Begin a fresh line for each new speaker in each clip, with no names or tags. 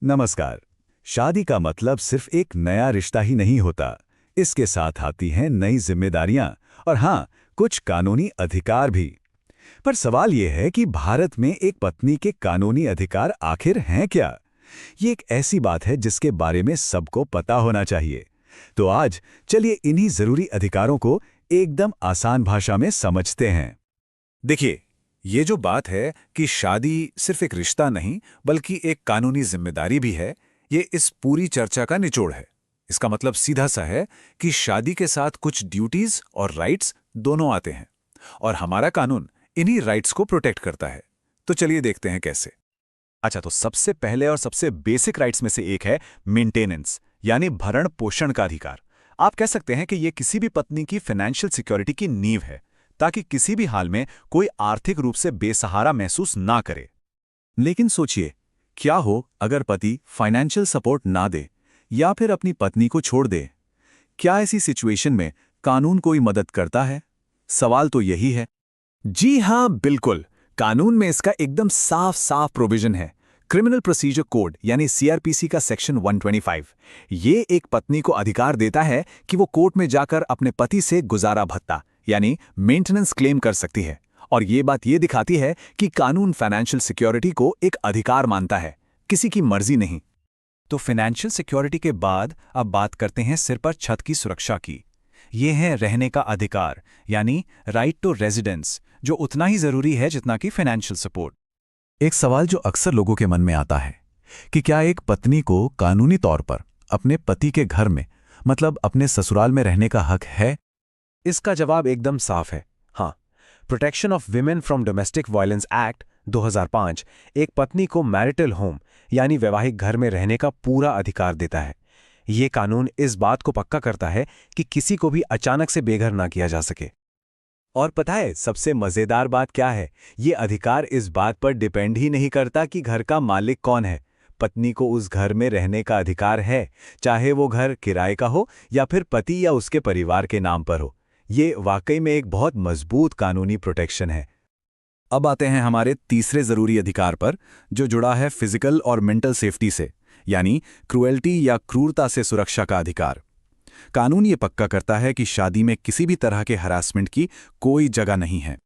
नमस्कार। शादी का मतलब सिर्फ एक नया रिश्ता ही नहीं होता। इसके साथ आती हैं नई जिम्मेदारियां और हाँ, कुछ कानूनी अधिकार भी। पर सवाल यह है कि भारत में एक पत्नी के कानूनी अधिकार आखिर हैं क्या? ये एक ऐसी बात है जिसके बारे में सबको पता होना चाहिए। तो आज चलिए इन्हीं जरूरी अधिकारों को एकदम आसान भाषा में समझते हैं।
देखिए, ये जो बात है कि शादी सिर्फ एक रिश्ता नहीं बल्कि एक कानूनी जिम्मेदारी भी है, ये इस पूरी चर्चा का निचोड़ है। इसका मतलब सीधा सा है कि शादी के साथ कुछ ड्यूटीज और राइट्स दोनों आते हैं और हमारा कानून इन्हीं राइट्स को प्रोटेक्ट करता है। तो चलिए देखते हैं कैसे।
अच्छा, तो सबसे पहले और सबसे बेसिक राइट्स में से एक है मेंटेनेंस, यानी भरण पोषण का अधिकार। आप कह सकते हैं कि यह किसी भी पत्नी की फाइनेंशियल सिक्योरिटी की नींव है, ताकि किसी भी हाल में कोई आर्थिक रूप से बेसहारा महसूस ना करे। लेकिन सोचिए, क्या हो अगर पति फाइनेंशियल सपोर्ट ना दे या फिर अपनी पत्नी को छोड़ दे? क्या ऐसी सिचुएशन में कानून कोई मदद करता है? सवाल तो यही है। जी हां, बिल्कुल। कानून में इसका एकदम साफ साफ प्रोविजन है। क्रिमिनल प्रोसीजर कोड यानी सीआरपीसी का सेक्शन 125 ये एक पत्नी को अधिकार देता है कि वो कोर्ट में जाकर अपने पति से गुजारा भत्ता यानी मेंटेनेंस क्लेम कर सकती है। और ये बात ये दिखाती है कि कानून फाइनेंशियल सिक्योरिटी को एक अधिकार मानता है, किसी की मर्जी नहीं। तो फाइनेंशियल सिक्योरिटी के बाद अब बात करते हैं सिर पर छत की सुरक्षा की। ये है रहने का अधिकार यानी राइट टू रेजिडेंस, जो उतना ही जरूरी है जितना कि फाइनेंशियल सपोर्ट। एक सवाल जो अक्सर लोगों के मन में आता है कि क्या एक पत्नी को कानूनी तौर पर अपने पति के घर में, मतलब अपने ससुराल में रहने का हक है? इसका जवाब एकदम साफ है, हाँ। Protection of women from domestic violence act 2005 एक पत्नी को मैरिटल होम यानी वैवाहिक घर में रहने का पूरा अधिकार देता है। ये कानून इस बात को पक्का करता है कि किसी को भी अचानक से बेघर ना किया जा सके। और पता है सबसे मजेदार बात क्या है? ये अधिकार इस बात पर डिपेंड ही नहीं करता कि घर का मालिक कौन है। पत्नी को उस घर में रहने का अधिकार है, चाहे वो घर किराए का हो या फिर पति या उसके परिवार के नाम पर हो। ये वाकई में एक बहुत मजबूत कानूनी प्रोटेक्शन है। अब आते हैं हमारे तीसरे जरूरी अधिकार पर, जो जुड़ा है फिजिकल और मेंटल सेफ्टी से, यानी क्रुएल्टी या क्रूरता से सुरक्षा का अधिकार। कानून ये पक्का करता है कि शादी में किसी भी तरह के हरासमेंट की कोई जगह नहीं है।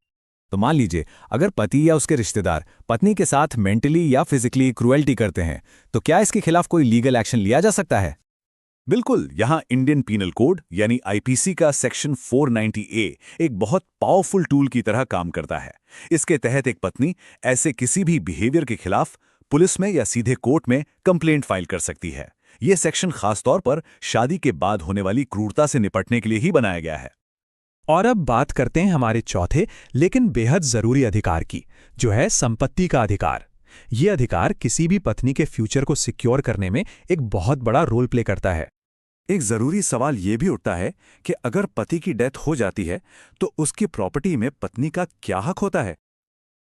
तो मान लीजिए अगर पति या उसके रिश्तेदार पत्नी के साथ मेंटली या फिजिकली क्रुएल्टी करते हैं, तो क्या इसके खिलाफ कोई लीगल एक्शन लिया जा सकता है?
बिल्कुल, यहां इंडियन पीनल कोड यानी आईपीसी का सेक्शन 490A एक बहुत पावरफुल टूल की तरह काम करता है। इसके तहत एक पत्नी ऐसे किसी भी बिहेवियर के खिलाफ पुलिस में या सीधे कोर्ट में कंप्लेंट फाइल कर सकती है। यह सेक्शन खासतौर पर शादी के बाद होने वाली क्रूरता से निपटने के लिए ही बनाया गया है।
और अब बात करते हैं हमारे चौथे लेकिन बेहद जरूरी अधिकार की, जो है संपत्ति का अधिकार। यह अधिकार किसी भी पत्नी के फ्यूचर को सिक्योर करने में एक बहुत बड़ा रोल प्ले करता है।
एक जरूरी सवाल यह भी उठता है कि अगर पति की डेथ हो जाती है तो उसकी प्रॉपर्टी में पत्नी का क्या हक होता है?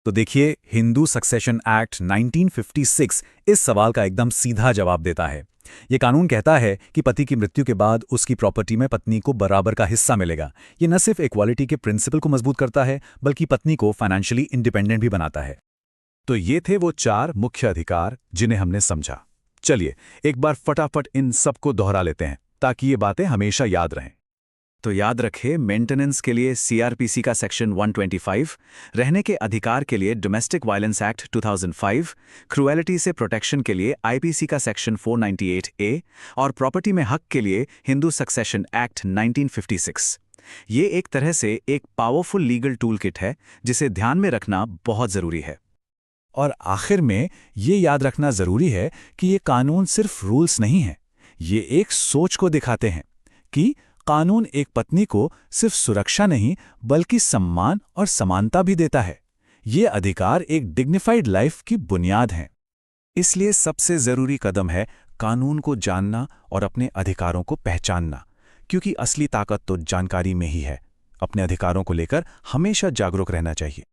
तो देखिए, हिंदू सक्सेशन एक्ट 1956 इस सवाल का एकदम सीधा जवाब देता है। ये कानून कहता है कि पति की मृत्यु के बाद उसकी प्रॉपर्टी में पत्नी को बराबर का हिस्सा मिलेगा। ये न सिर्फ इक्वालिटी के प्रिंसिपल को मजबूत करता है, बल्कि पत्नी को फाइनेंशियली इंडिपेंडेंट भी बनाता है। तो ये थे वो 4 मुख्य अधिकार जिन्हें हमने समझा। चलिए एक बार फटाफट इन सबको दोहरा लेते हैं ताकि ये बातें हमेशा याद रहें। तो याद रखें, मेंटेनेंस के लिए सीआरपीसी का सेक्शन 125, रहने के अधिकार के लिए डोमेस्टिक वायलेंस एक्ट 2005, क्रुएलिटी से प्रोटेक्शन के लिए आईपीसी का सेक्शन 498A और प्रॉपर्टी में हक के लिए हिंदू सक्सेशन एक्ट 1956। ये एक तरह से एक पावरफुल लीगल टूल किट है जिसे ध्यान में रखना बहुत जरूरी है। और आखिर में ये याद रखना जरूरी है कि ये कानून सिर्फ रूल्स नहीं है, ये एक सोच को दिखाते हैं कि कानून एक पत्नी को सिर्फ सुरक्षा नहीं बल्कि सम्मान और समानता भी देता है। ये अधिकार एक डिग्निफाइड लाइफ की बुनियाद हैं। इसलिए सबसे जरूरी कदम है कानून को जानना और अपने अधिकारों को पहचानना, क्योंकि असली ताकत तो जानकारी में ही है। अपने अधिकारों को लेकर हमेशा जागरूक रहना चाहिए।